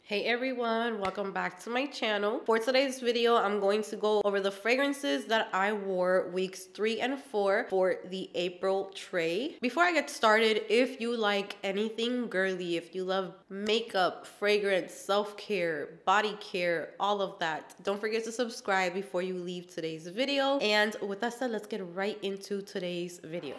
Hey everyone, welcome back to my channel. For today's video, I'm going to go over the fragrances that I wore weeks 3 and 4 for the April tray. Before I get started, if you like anything girly, if you love makeup, fragrance, self-care, body care, all of that, don't forget to subscribe before you leave today's video. And with that said, let's get right into today's video.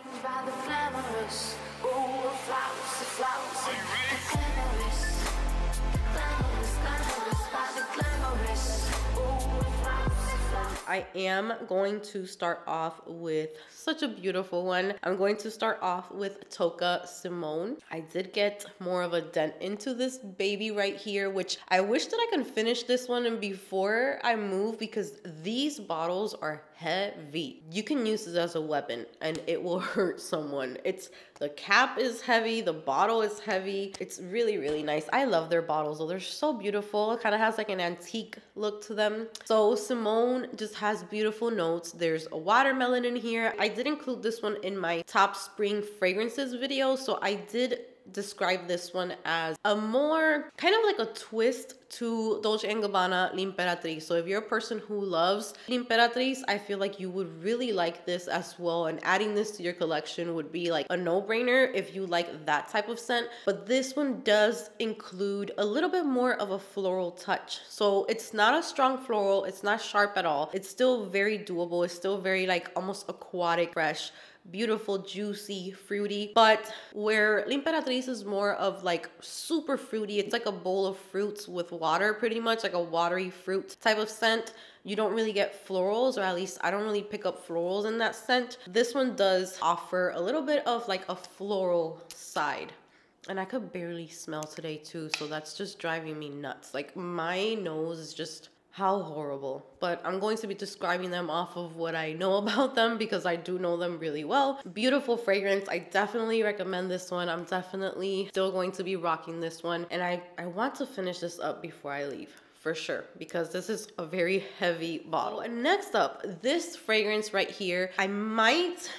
I am going to start off with such a beautiful one. I'm going to start off with Toca Simone. I did get more of a dent into this baby right here, which I wish that I could finish this one before I move because these bottles are heavy. You can use this as a weapon and it will hurt someone. The cap is heavy, the bottle is heavy. It's really, really nice. I love their bottles though. They're so beautiful. It kind of has like an antique look to them. So Simone just has beautiful notes. There's a watermelon in here. I did include this one in my top spring fragrances video. So I did describe this one as a more kind of like a twist to Dolce & Gabbana L'Imperatrice. So if you're a person who loves L'Imperatrice, I feel like you would really like this as well, and adding this to your collection would be like a no-brainer if you like that type of scent. But this one does include a little bit more of a floral touch. So it's not a strong floral, it's not sharp at all. It's still very doable. It's still very like almost aquatic, fresh, beautiful, juicy, fruity. But where L'Imperatrice is more of like super fruity, it's like a bowl of fruits with water, pretty much like a watery fruit type of scent. You don't really get florals, or at least I don't really pick up florals in that scent. This one does offer a little bit of like a floral side. And I could barely smell today too, so that's just driving me nuts. Like my nose is just, how horrible. But I'm going to be describing them off of what I know about them because I do know them really well. Beautiful fragrance. I definitely recommend this one. I'm definitely still going to be rocking this one. And I want to finish this up before I leave, for sure, because this is a very heavy bottle. And next up, this fragrance right here, I might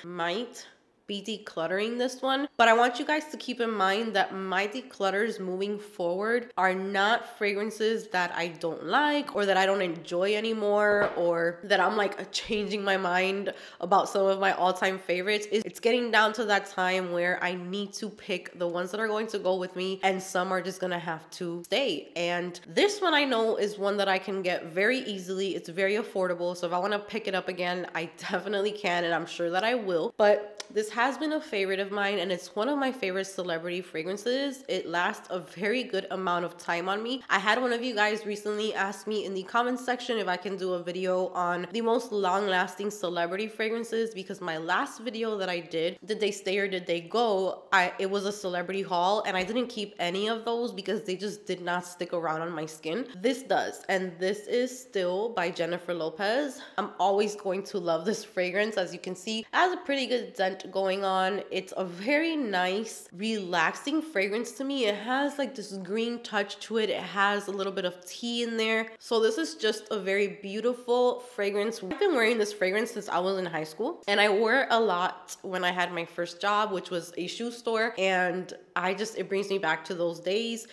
be decluttering this one, but I want you guys to keep in mind that my declutters moving forward are not fragrances that I don't like or that I don't enjoy anymore, or that I'm like changing my mind about some of my all-time favorites. It's getting down to that time where I need to pick the ones that are going to go with me, and some are just gonna have to stay. And this one I know is one that I can get very easily. It's very affordable, so if I want to pick it up again, I definitely can, and I'm sure that I will. But this has been a favorite of mine, and it's one of my favorite celebrity fragrances. It lasts a very good amount of time on me. I had one of you guys recently ask me in the comments section if I can do a video on the most long-lasting celebrity fragrances, because my last video that I did they stay or did they go, it was a celebrity haul, and I didn't keep any of those because they just did not stick around on my skin. This does, and this is still by Jennifer Lopez. I'm always going to love this fragrance. As you can see, it has a pretty good scent going on. It's a very nice, relaxing fragrance to me. It has like this green touch to it. It has a little bit of tea in there. So this is just a very beautiful fragrance. I've been wearing this fragrance since I was in high school, and I wore it a lot when I had my first job, which was a shoe store, and it brings me back to those days.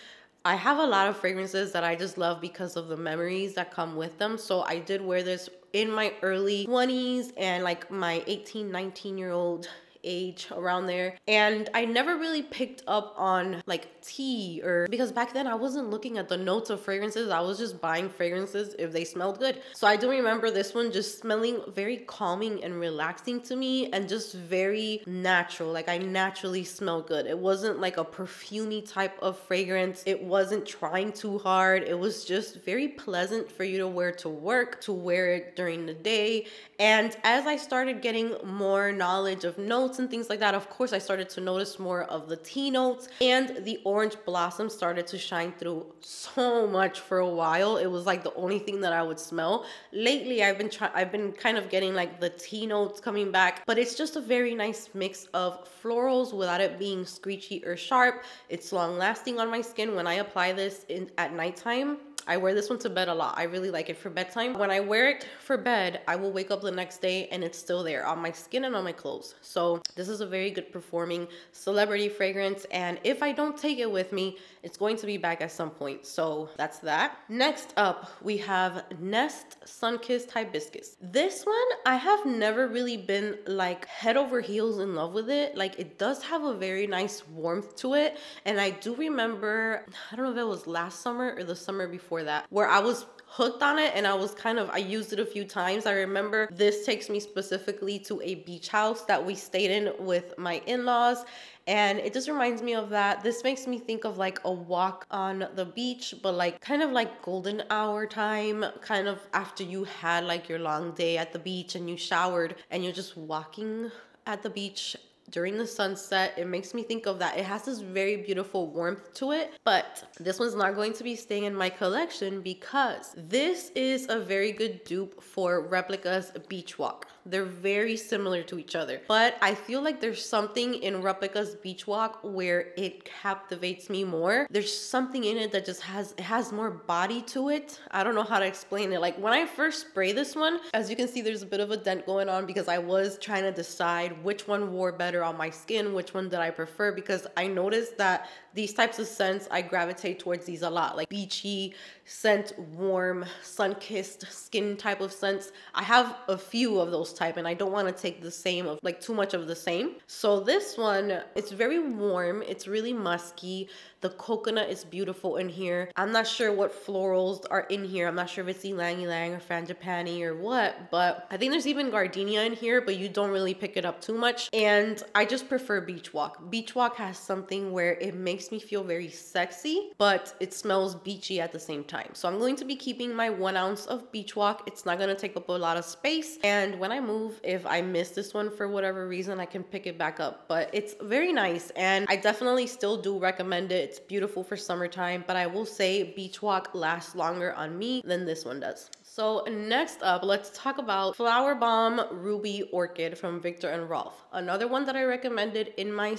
I have a lot of fragrances that I just love because of the memories that come with them. So I did wear this in my early 20s and like my 18, 19-year-old age, around there. And I never really picked up on like tea, or because back then I wasn't looking at the notes of fragrances. I was just buying fragrances if they smelled good. So I do remember this one just smelling very calming and relaxing to me, and just very natural. Like I naturally smell good. It wasn't like a perfumey type of fragrance. It wasn't trying too hard. It was just very pleasant for you to wear to work, to wear it during the day. And as I started getting more knowledge of notes and things like that, of course I started to notice more of the tea notes, and the orange blossom started to shine through so much. For a while it was like the only thing that I would smell. Lately I've been kind of getting like the tea notes coming back, but it's just a very nice mix of florals without it being screechy or sharp. It's long lasting on my skin. When I apply this at nighttime, I wear this one to bed a lot. I really like it for bedtime. When I wear it for bed, I will wake up the next day and it's still there on my skin and on my clothes. So this is a very good performing celebrity fragrance, and if I don't take it with me, it's going to be back at some point. So that's that. Next up, we have Nest Sunkissed Hibiscus. This one, I have never really been like head over heels in love with it. Like, it does have a very nice warmth to it, and I do remember, I don't know if it was last summer or the summer before that, where I was hooked on it, and I used it a few times. I remember this takes me specifically to a beach house that we stayed in with my in-laws, and it just reminds me of that. This makes me think of like a walk on the beach, but like kind of like golden hour time, kind of after you had like your long day at the beach and you showered and you're just walking at the beach during the sunset. It makes me think of that. It has this very beautiful warmth to it, but this one's not going to be staying in my collection because this is a very good dupe for Replica's Beach Walk. They're very similar to each other, but I feel like there's something in Replica's Beach Walk where it captivates me more. There's something in it that just has more body to it. I don't know how to explain it. Like, when I first spray this one, as you can see, there's a bit of a dent going on because I was trying to decide which one wore better on my skin, which one did I prefer, because I noticed that these types of scents, I gravitate towards these a lot, like beachy scent, warm, sun-kissed skin type of scents. I have a few of those type, and I don't want to take the same of like too much of the same. So this one, it's very warm, it's really musky. The coconut is beautiful in here. I'm not sure what florals are in here. I'm not sure if it's ylang ylang or frangipani or what, but I think there's even gardenia in here, but you don't really pick it up too much. And I just prefer Beach Walk. Beach Walk has something where it makes me feel very sexy, but it smells beachy at the same time. So I'm going to be keeping my 1 ounce of Beach Walk. It's not going to take up a lot of space. And when I move, if I miss this one for whatever reason, I can pick it back up. But it's very nice, and I definitely still do recommend it. It's beautiful for summertime, but I will say Beach Walk lasts longer on me than this one does. So next up, let's talk about Flower Bomb Ruby Orchid from Viktor and Rolf. Another one that I recommended in my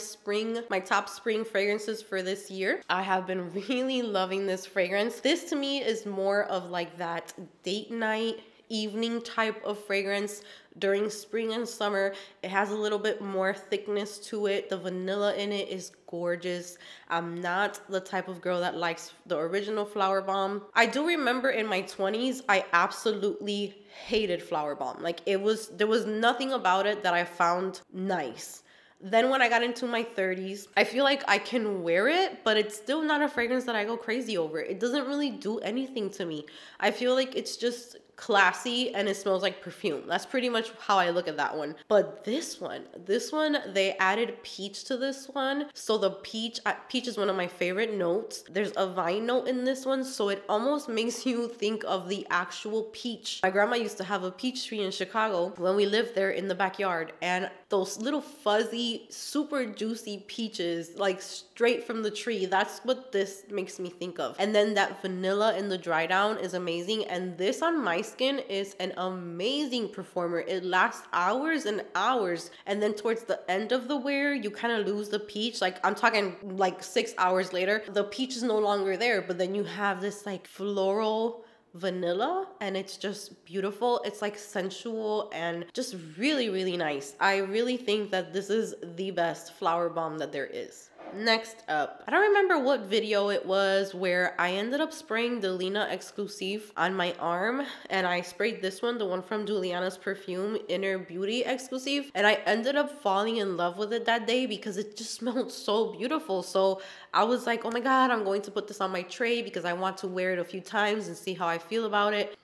top spring fragrances for this year. I have been really loving this fragrance. This to me is more of like that date night, evening type of fragrance during spring and summer. It has a little bit more thickness to it. The vanilla in it is gorgeous. I'm not the type of girl that likes the original Flower Bomb. I do remember in my 20s, I absolutely hated Flower Bomb. Like, there was nothing about it that I found nice. Then when I got into my 30s, I feel like I can wear it, but it's still not a fragrance that I go crazy over. It doesn't really do anything to me. I feel like it's just classy and it smells like perfume. That's pretty much how I look at that one. But this one, they added peach to this one. So the peach is one of my favorite notes. There's a vine note in this one, so it almost makes you think of the actual peach. My grandma used to have a peach tree in Chicago when we lived there in the backyard, and those little fuzzy, super juicy peaches, like straight from the tree, that's what this makes me think of. And then that vanilla in the dry down is amazing, and this on my skin is an amazing performer. It lasts hours and hours, and then towards the end of the wear, you kind of lose the peach. Like, I'm talking like 6 hours later, the peach is no longer there, but then you have this like floral vanilla, and it's just beautiful. It's like sensual and just really, really nice. I really think that this is the best Flower Bomb that there is. Next up, I don't remember what video it was where I ended up spraying Delena Exclusive on my arm, and I sprayed this one, the one from Juliana's Perfume Inner Beauty Exclusive, and I ended up falling in love with it that day because it just smelled so beautiful. So I was like, oh my god, I'm going to put this on my tray because I want to wear it a few times and see how I feel about it.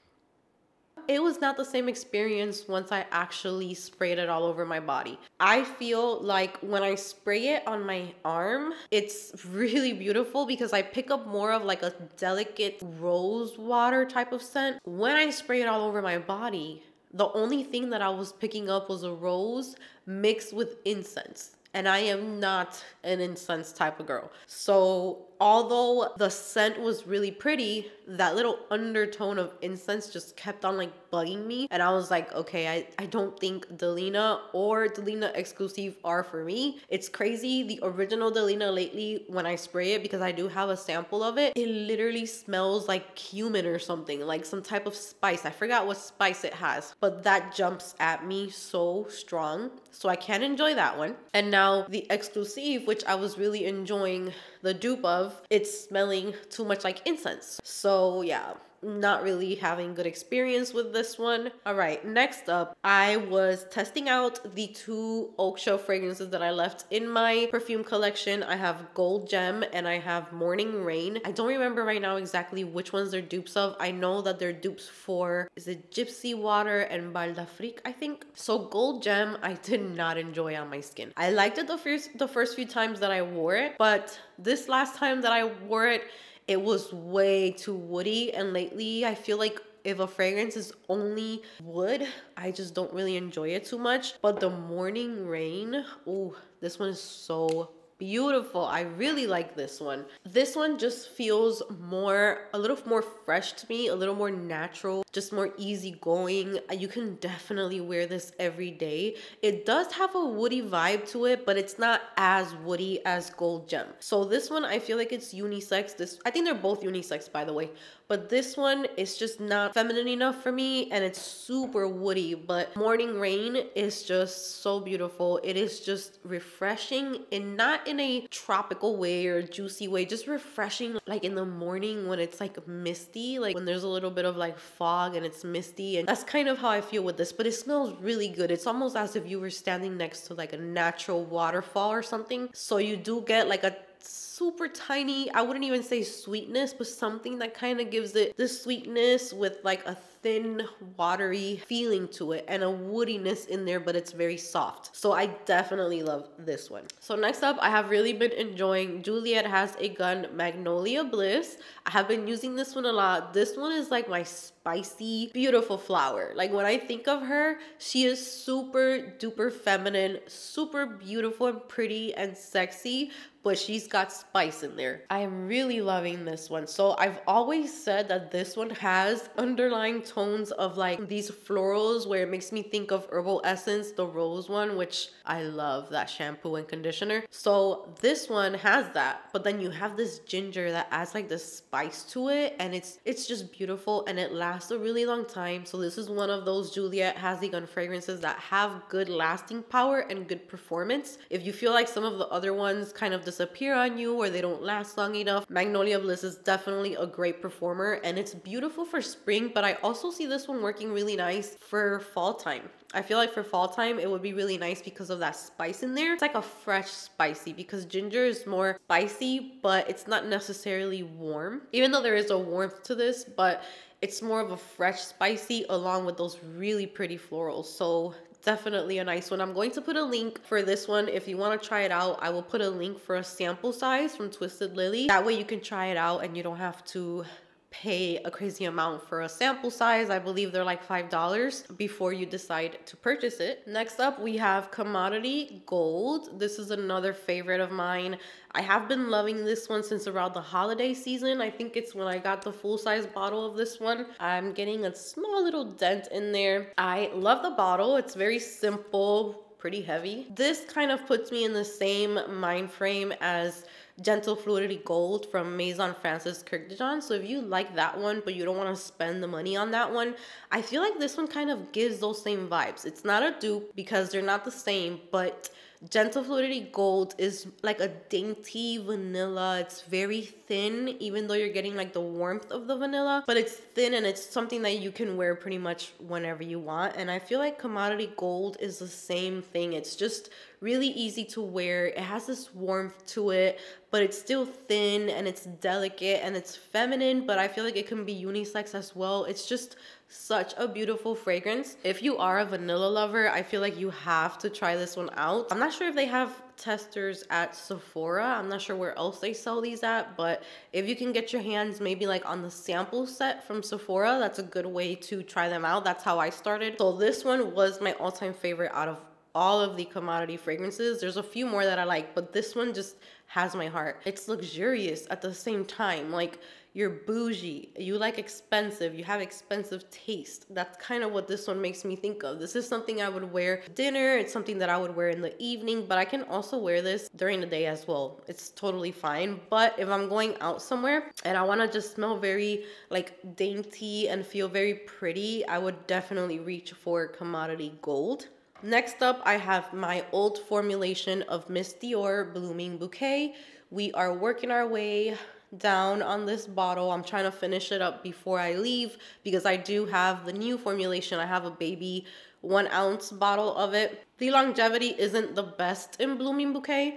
It was not the same experience once I actually sprayed it all over my body. I feel like when I spray it on my arm, it's really beautiful because I pick up more of like a delicate rose water type of scent. When I spray it all over my body, the only thing that I was picking up was a rose mixed with incense. And I am not an incense type of girl. So although the scent was really pretty, that little undertone of incense just kept on like bugging me. And I was like, okay, I don't think Delena or Delena Exclusive are for me. It's crazy. The original Delena lately, when I spray it, because I do have a sample of it, it literally smells like cumin or something, like some type of spice. I forgot what spice it has, but that jumps at me so strong. So I can't enjoy that one. And now the Exclusive, which I was really enjoying the dupe of, it's smelling too much like incense. So yeah, not really having good experience with this one. All right, next up, I was testing out the two Oak Show fragrances that I left in my perfume collection. I have Gold Gem and I have Morning Rain. I don't remember right now exactly which ones they're dupes of. I know that they're dupes for, is it Gypsy Water and Bal d'Afrique, I think. So Gold Gem, I did not enjoy on my skin. I liked it the first few times that I wore it, but this last time that I wore it, it was way too woody. And lately I feel like if a fragrance is only wood, I just don't really enjoy it too much. But the Morning Rain, ooh, this one is so beautiful. I really like this one. This one just feels a little more fresh to me, a little more natural, just more easygoing. You can definitely wear this every day. It does have a woody vibe to it, but it's not as woody as Gold Gem. So this one, I feel like it's unisex. I think they're both unisex, by the way. But this one is just not feminine enough for me, and it's super woody. But Morning Rain is just so beautiful. It is just refreshing, and not in a tropical way or juicy way, just refreshing like in the morning when it's like misty, like when there's a little bit of like fog and it's misty. And that's kind of how I feel with this, but it smells really good. It's almost as if you were standing next to like a natural waterfall or something. So you do get like a super tiny, I wouldn't even say sweetness, but something that kind of gives it this sweetness with like a thin watery feeling to it and a woodiness in there, but it's very soft. So I definitely love this one. So next up, I have really been enjoying Juliette Has a Gun Magnolia Bliss. I have been using this one a lot. This one is like my spicy, beautiful flower. Like when I think of her, she is super duper feminine, super beautiful and pretty and sexy, but she's got spice in there. I am really loving this one. So I've always said that this one has underlying tones of like these florals where it makes me think of Herbal Essence, the rose one, which I love that shampoo and conditioner. So this one has that, but then you have this ginger that adds like this spice to it, and it's just beautiful and it lasts a really long time. So this is one of those Juliette Has a Gun fragrances that have good lasting power and good performance. If you feel like some of the other ones kind of disappear on you or they don't last long enough, Magnolia Bliss is definitely a great performer, and it's beautiful for spring, but I also see this one working really nice for fall time. I feel like for fall time, it would be really nice because of that spice in there. It's like a fresh spicy, because ginger is more spicy, but it's not necessarily warm. Even though there is a warmth to this, but it's more of a fresh spicy along with those really pretty florals. So definitely a nice one. I'm going to put a link for this one. If you want to try it out, I will put a link for a sample size from Twisted Lily. That way you can try it out and you don't have to pay a crazy amount for a sample size. I believe they're like $5 before you decide to purchase it. Next up, we have Commodity Gold. This is another favorite of mine. I have been loving this one since around the holiday season. I think it's when I got the full-size bottle of this one. I'm getting a small little dent in there. I love the bottle. It's very simple, pretty heavy. This kind of puts me in the same mind frame as Gentle Fluidity Gold from Maison Francis Kurkdjian. So if you like that one, but you don't want to spend the money on that one, I feel like this one kind of gives those same vibes. It's not a dupe because they're not the same, but Gentle Fluidity Gold is like a dainty vanilla. It's very thin, even though you're getting like the warmth of the vanilla, but it's thin and it's something that you can wear pretty much whenever you want. And I feel like Commodity Gold is the same thing. It's just really easy to wear. It has this warmth to it, but it's still thin and it's delicate and it's feminine, but I feel like it can be unisex as well. It's just such a beautiful fragrance. If you are a vanilla lover, I feel like you have to try this one out. I'm not sure if they have testers at Sephora. I'm not sure where else they sell these at, but if you can get your hands maybe like on the sample set from Sephora, that's a good way to try them out. That's how I started. So this one was my all-time favorite out of all of the commodity fragrances. There's a few more that I like, but this one just has my heart. It's luxurious at the same time. Like, you're bougie, you like expensive, you have expensive taste. That's kind of what this one makes me think of. This is something I would wear dinner. It's something that I would wear in the evening, but I can also wear this during the day as well. It's totally fine. But if I'm going out somewhere and I want to just smell very like dainty and feel very pretty, I would definitely reach for Commodity Gold. Next up, I have my old formulation of Miss Dior Blooming Bouquet. We are working our way down on this bottle. I'm trying to finish it up before I leave because I do have the new formulation. I have a baby 1 ounce bottle of it. The longevity isn't the best in Blooming Bouquet,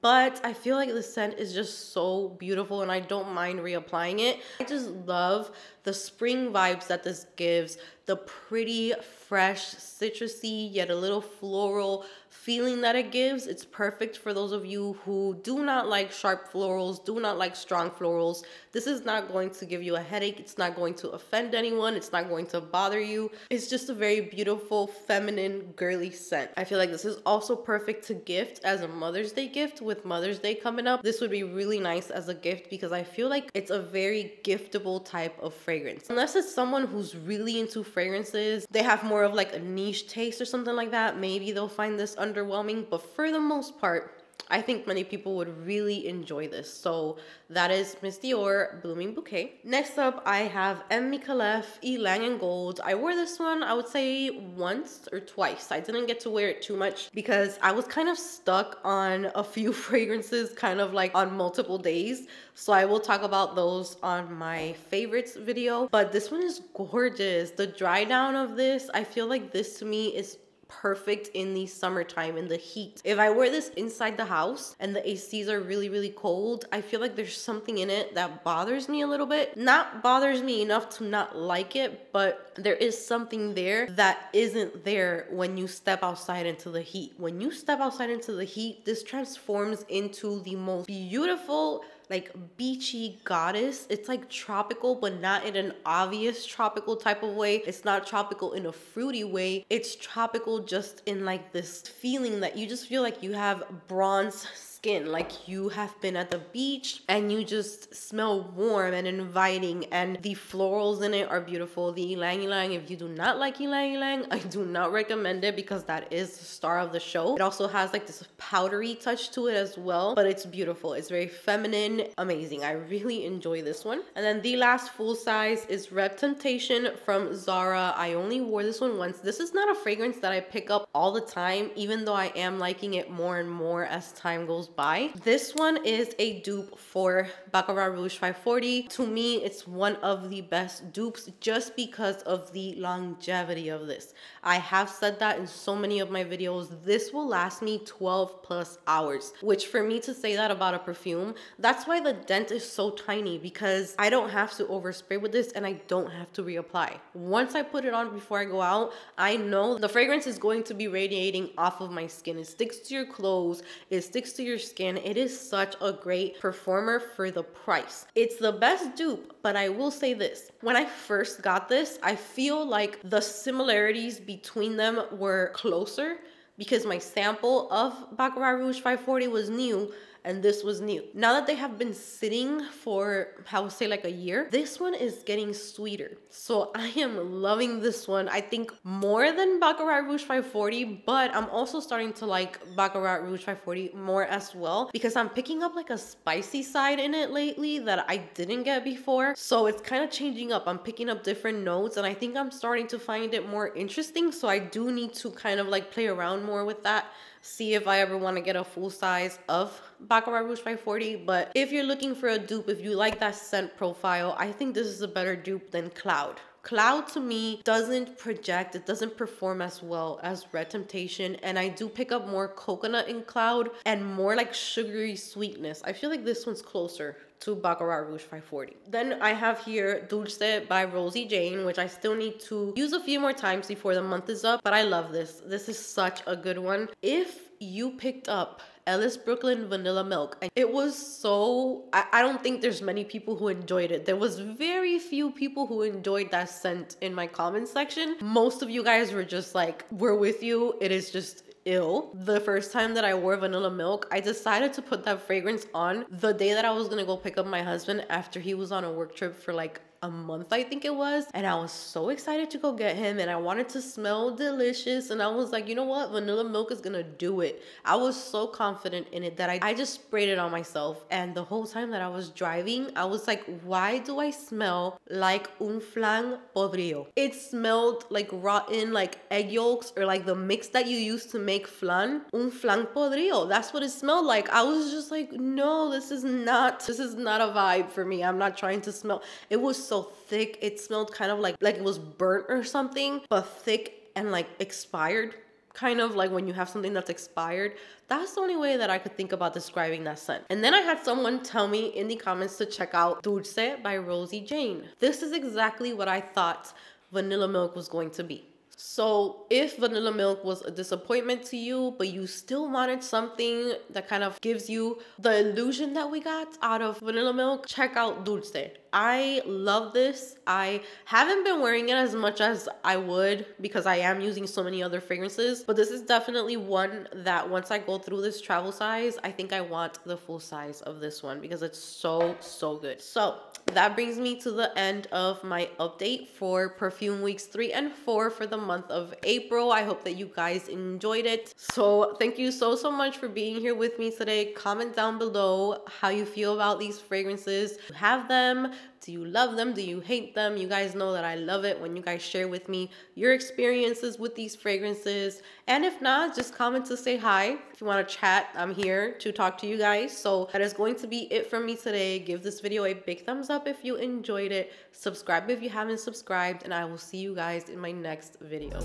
but I feel like the scent is just so beautiful and I don't mind reapplying it. I just love the spring vibes that this gives, the pretty, fresh, citrusy, yet a little floral feeling that it gives. It's perfect for those of you who do not like sharp florals, do not like strong florals. This is not going to give you a headache. It's not going to offend anyone. It's not going to bother you. It's just a very beautiful, feminine, girly scent. I feel like this is also perfect to gift as a Mother's Day gift. With Mother's Day coming up, this would be really nice as a gift because I feel like it's a very giftable type of fragrance. Unless it's someone who's really into fragrances, they have more of like a niche taste or something like that, maybe they'll find this underwhelming, but for the most part, I think many people would really enjoy this. So that is Miss Dior Blooming Bouquet. Next up, I have M. Micallef Ylang Gold. I wore this one, I would say once or twice. I didn't get to wear it too much because I was kind of stuck on a few fragrances kind of like on multiple days. So I will talk about those on my favorites video. But this one is gorgeous. The dry down of this, I feel like this to me is perfect in the summertime, in the heat. If I wear this inside the house and the ACs are really, really cold, I feel like there's something in it that bothers me a little bit. Not bothers me enough to not like it, but there is something there that isn't there when you step outside into the heat. When you step outside into the heat, this transforms into the most beautiful, like beachy goddess. It's like tropical, but not in an obvious tropical type of way. It's not tropical in a fruity way. It's tropical just in like this feeling that you just feel like you have bronze skin, like you have been at the beach and you just smell warm and inviting, and the florals in it are beautiful. The ylang ylang, if you do not like ylang ylang, I do not recommend it because that is the star of the show. It also has like this powdery touch to it as well, but it's beautiful. It's very feminine, amazing. I really enjoy this one. And then the last full size is Repentation from Zara. I only wore this one once. This is not a fragrance that I pick up all the time, even though I am liking it more and more as time goes by. This one is a dupe for Baccarat Rouge 540. To me, it's one of the best dupes just because of the longevity of this. I have said that in so many of my videos. This will last me 12 plus hours, which for me to say that about a perfume, that's why the dent is so tiny, because I don't have to overspray with this and I don't have to reapply. Once I put it on before I go out, I know the fragrance is going to be radiating off of my skin. It sticks to your clothes, it sticks to your skin. It is such a great performer for the price. It's the best dupe, but I will say this. When I first got this, I feel like the similarities between them were closer because my sample of Baccarat Rouge 540 was new and this was new. Now that they have been sitting for, I would say like a year, this one is getting sweeter. So I am loving this one. I think more than Baccarat Rouge 540, but I'm also starting to like Baccarat Rouge 540 more as well because I'm picking up like a spicy side in it lately that I didn't get before. So it's kind of changing up. I'm picking up different notes and I think I'm starting to find it more interesting. So I do need to kind of like play around more with that. See if I ever want to get a full size of Baccarat Rouge 540. But if you're looking for a dupe, if you like that scent profile, I think this is a better dupe than Cloud. Cloud to me doesn't project, it doesn't perform as well as Repentation, and I do pick up more coconut in Cloud and more like sugary sweetness. I feel like this one's closer to Baccarat Rouge 540. Then I have here Dulce by Rosie Jane, which I still need to use a few more times before the month is up, but I love this. This is such a good one. If you picked up Ellis Brooklyn Vanilla Milk, it was so, I don't think there's many people who enjoyed it. There was very few people who enjoyed that scent in my comment section. Most of you guys were just like, we're with you. It is just ill. The first time that I wore Vanilla Milk, I decided to put that fragrance on the day that I was gonna go pick up my husband after he was on a work trip for like a month, I think it was, and I was so excited to go get him, and I wanted to smell delicious, and I was like, you know what, Vanilla Milk is gonna do it. I was so confident in it that I just sprayed it on myself, and the whole time that I was driving, I was like, why do I smell like un flan podrido? It smelled like rotten, like egg yolks, or like the mix that you use to make flan. Un flan podrido, that's what it smelled like. I was just like, no, this is not a vibe for me. I'm not trying to smell. It was so thick. It smelled kind of like it was burnt or something, but thick and like expired, kind of like when you have something that's expired. That's the only way that I could think about describing that scent. And then I had someone tell me in the comments to check out Dulce by Rosie Jane. This is exactly what I thought Vanilla Milk was going to be. So if Vanilla Milk was a disappointment to you, but you still wanted something that kind of gives you the illusion that we got out of Vanilla Milk, check out Dulce. I love this. I haven't been wearing it as much as I would because I am using so many other fragrances, but this is definitely one that once I go through this travel size, I think I want the full size of this one because it's so good. So that brings me to the end of my update for Perfume weeks 3 and 4 for the month of April. I hope that you guys enjoyed it. So thank you so much for being here with me today. Comment down below how you feel about these fragrances. Do you have them? Do you love them? Do you hate them? You guys know that I love it when you guys share with me your experiences with these fragrances. And if not, just comment to say hi. If you want to chat, I'm here to talk to you guys. So that is going to be it from me today. Give this video a big thumbs up if you enjoyed it. Subscribe if you haven't subscribed, and I will see you guys in my next video.